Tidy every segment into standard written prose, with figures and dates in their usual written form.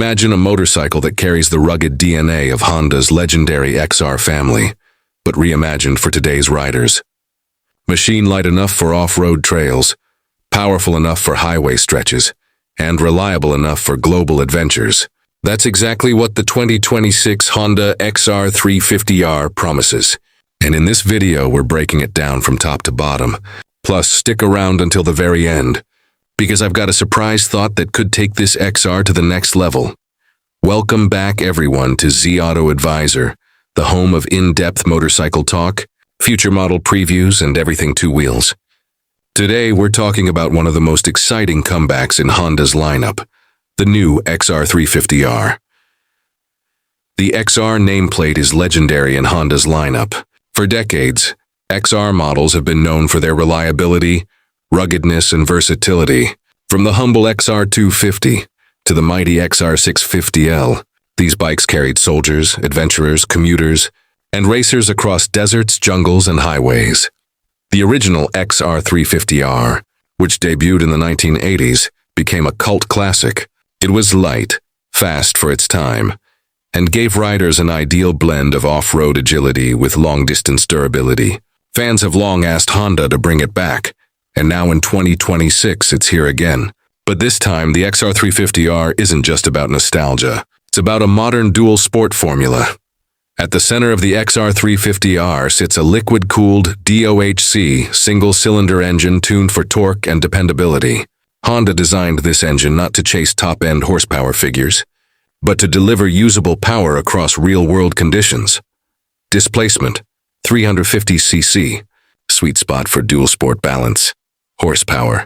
Imagine a motorcycle that carries the rugged DNA of Honda's legendary XR family, but reimagined for today's riders. Machine light enough for off-road trails, powerful enough for highway stretches, and reliable enough for global adventures. That's exactly what the 2026 Honda XR350R promises. And in this video, we're breaking it down from top to bottom. Plus, stick around until the very end, because I've got a surprise thought that could take this XR to the next level. Welcome back, everyone, to Z Auto Advisor, the home of in-depth motorcycle talk, future model previews, and everything two wheels. Today, we're talking about one of the most exciting comebacks in Honda's lineup, the new XR350R. The XR nameplate is legendary in Honda's lineup. For decades, XR models have been known for their reliability, ruggedness, and versatility. From the humble XR250 to the mighty XR650L, these bikes carried soldiers, adventurers, commuters, and racers across deserts, jungles, and highways. The original XR350R, which debuted in the 1980s, became a cult classic. It was light, fast for its time, and gave riders an ideal blend of off-road agility with long-distance durability. Fans have long asked Honda to bring it back, and now in 2026 it's here again. But this time, the XR350R isn't just about nostalgia. It's about a modern dual-sport formula. At the center of the XR350R sits a liquid-cooled DOHC single-cylinder engine tuned for torque and dependability. Honda designed this engine not to chase top-end horsepower figures, but to deliver usable power across real-world conditions. Displacement, 350 cc, sweet spot for dual-sport balance. Horsepower,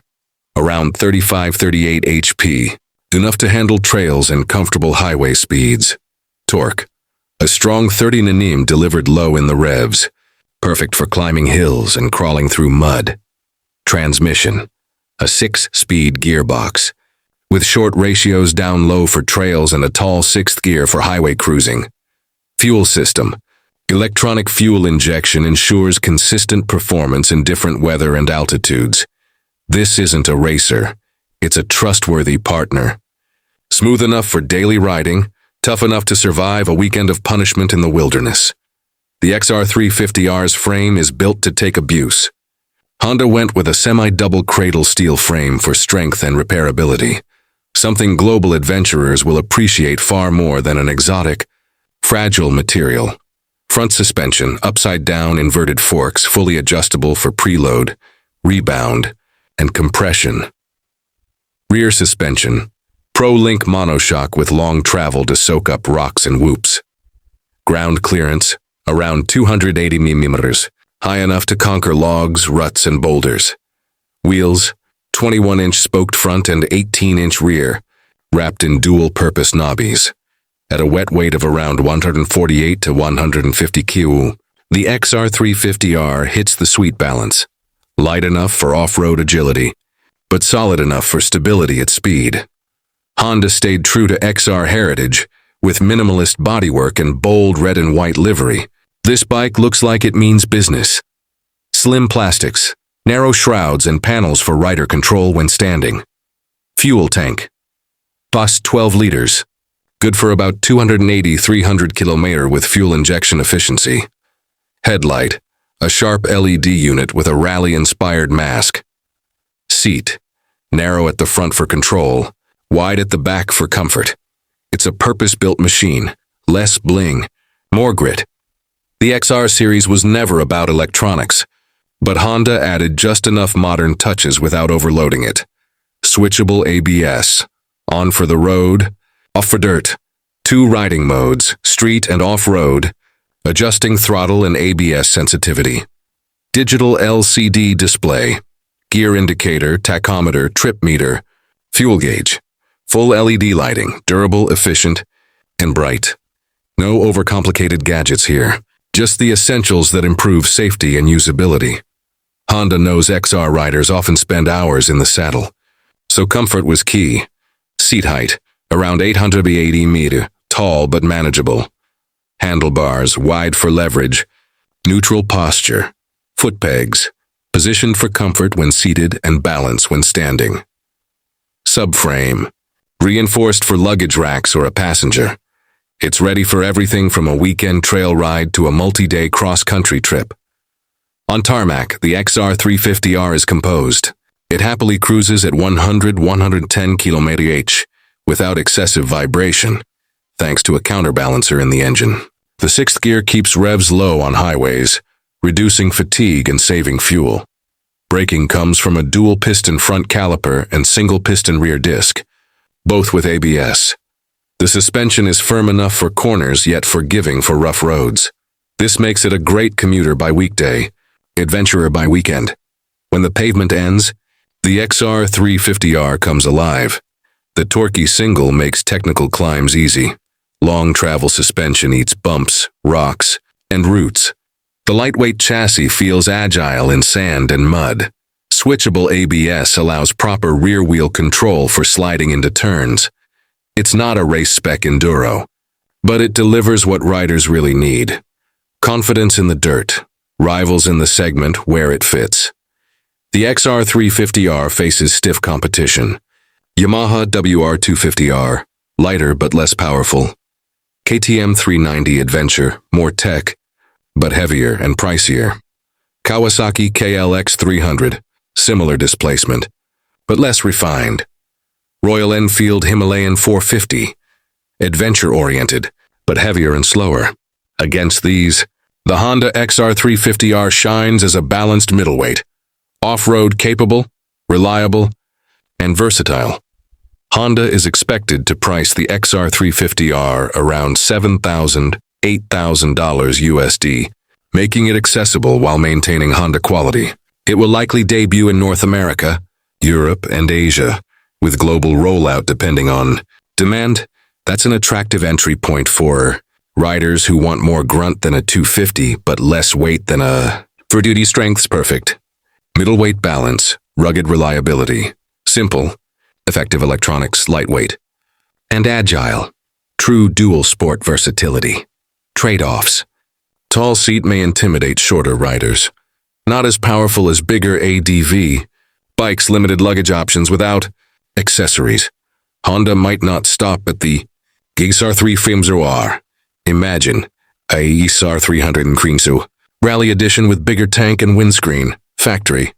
around 35-38 HP, enough to handle trails and comfortable highway speeds. Torque, a strong 30 Nm delivered low in the revs, perfect for climbing hills and crawling through mud. Transmission, a 6-speed gearbox, with short ratios down low for trails and a tall 6th gear for highway cruising. Fuel system, electronic fuel injection ensures consistent performance in different weather and altitudes. This isn't a racer, it's a trustworthy partner. Smooth enough for daily riding, tough enough to survive a weekend of punishment in the wilderness. The XR350R's frame is built to take abuse. Honda went with a semi-double cradle steel frame for strength and repairability, something global adventurers will appreciate far more than an exotic, fragile material. Front suspension, upside-down inverted forks, fully adjustable for preload, rebound, and compression. Rear suspension, Pro-Link monoshock with long travel to soak up rocks and whoops. Ground clearance, around 280 mm, high enough to conquer logs, ruts, and boulders. Wheels, 21-inch spoked front and 18-inch rear, wrapped in dual-purpose knobbies. At a wet weight of around 148 to 150 kg, the XR350R hits the sweet balance. Light enough for off-road agility, but solid enough for stability at speed. Honda stayed true to XR heritage, with minimalist bodywork and bold red and white livery. This bike looks like it means business. Slim plastics, narrow shrouds and panels for rider control when standing. Fuel tank, bus 12 liters, good for about 280-300 km with fuel injection efficiency. Headlight, a sharp LED unit with a rally-inspired mask. Seat, narrow at the front for control, wide at the back for comfort. It's a purpose-built machine, less bling, more grit. The XR series was never about electronics, but Honda added just enough modern touches without overloading it. Switchable ABS, on for the road, off for dirt. 2 riding modes, street and off-road, adjusting throttle and ABS sensitivity. Digital LCD display, gear indicator, tachometer, trip meter, fuel gauge. Full LED lighting, durable, efficient, and bright. No overcomplicated gadgets here. Just the essentials that improve safety and usability. Honda knows XR riders often spend hours in the saddle, so comfort was key. Seat height, around 880 meters, tall but manageable. Handlebars, wide for leverage. Neutral posture. Foot pegs, positioned for comfort when seated and balance when standing. Subframe, reinforced for luggage racks or a passenger. It's ready for everything from a weekend trail ride to a multi-day cross-country trip. On tarmac, the XR350R is composed. It happily cruises at 100-110 km/h without excessive vibration, thanks to a counterbalancer in the engine. The sixth gear keeps revs low on highways, reducing fatigue and saving fuel. Braking comes from a dual-piston front caliper and single-piston rear disc, both with ABS. The suspension is firm enough for corners yet forgiving for rough roads. This makes it a great commuter by weekday, adventurer by weekend. When the pavement ends, the XR350R comes alive. The torquey single makes technical climbs easy. Long travel suspension eats bumps, rocks, and roots. The lightweight chassis feels agile in sand and mud. Switchable ABS allows proper rear-wheel control for sliding into turns. It's not a race-spec enduro, but it delivers what riders really need. Confidence in the dirt, rivals in the segment where it fits. The XR350R faces stiff competition. Yamaha WR250R, lighter but less powerful. KTM 390 Adventure, more tech, but heavier and pricier. Kawasaki KLX300, similar displacement, but less refined. Royal Enfield Himalayan 450, adventure-oriented, but heavier and slower. Against these, the Honda XR350R shines as a balanced middleweight, off-road capable, reliable, and versatile. Honda is expected to price the XR350R around $7,000, $8,000 USD, making it accessible while maintaining Honda quality. It will likely debut in North America, Europe, and Asia, with global rollout depending on demand. That's an attractive entry point for riders who want more grunt than a 250 but less weight than a... For duty strength's perfect. Middleweight balance, rugged reliability, simple, effective electronics, lightweight, and agile. True dual sport versatility. Trade-offs. Tall seat may intimidate shorter riders. Not as powerful as bigger ADV. Bikes limited luggage options without accessories. Honda might not stop at the XR350R. Imagine a XR300 Rally Edition with bigger tank and windscreen. Factory.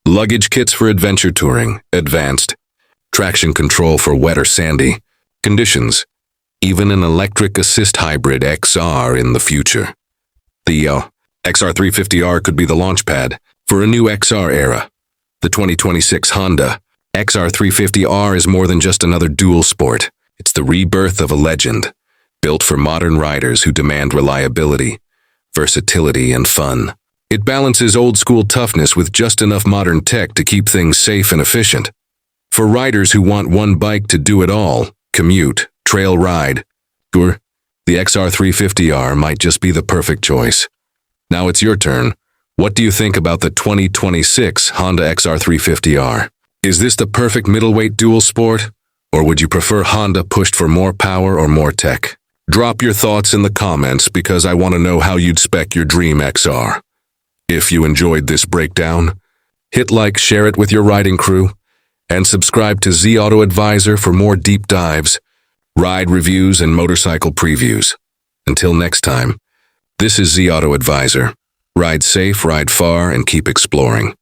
Luggage kits for adventure touring. Advanced. Traction control for wet or sandy conditions. Even an electric assist hybrid XR in the future. The XR350R could be the launchpad for a new XR era. The 2026 Honda XR350R is more than just another dual sport. It's the rebirth of a legend, built for modern riders who demand reliability, versatility, and fun. It balances old-school toughness with just enough modern tech to keep things safe and efficient. For riders who want one bike to do it all, commute, trail ride, tour, the XR350R might just be the perfect choice. Now it's your turn. What do you think about the 2026 Honda XR350R? Is this the perfect middleweight dual sport? Or would you prefer Honda pushed for more power or more tech? Drop your thoughts in the comments because I want to know how you'd spec your dream XR. If you enjoyed this breakdown, hit like, share it with your riding crew, and subscribe to Z Auto Advisor for more deep dives, ride reviews, and motorcycle previews. Until next time, this is Z Auto Advisor. Ride safe, ride far, and keep exploring.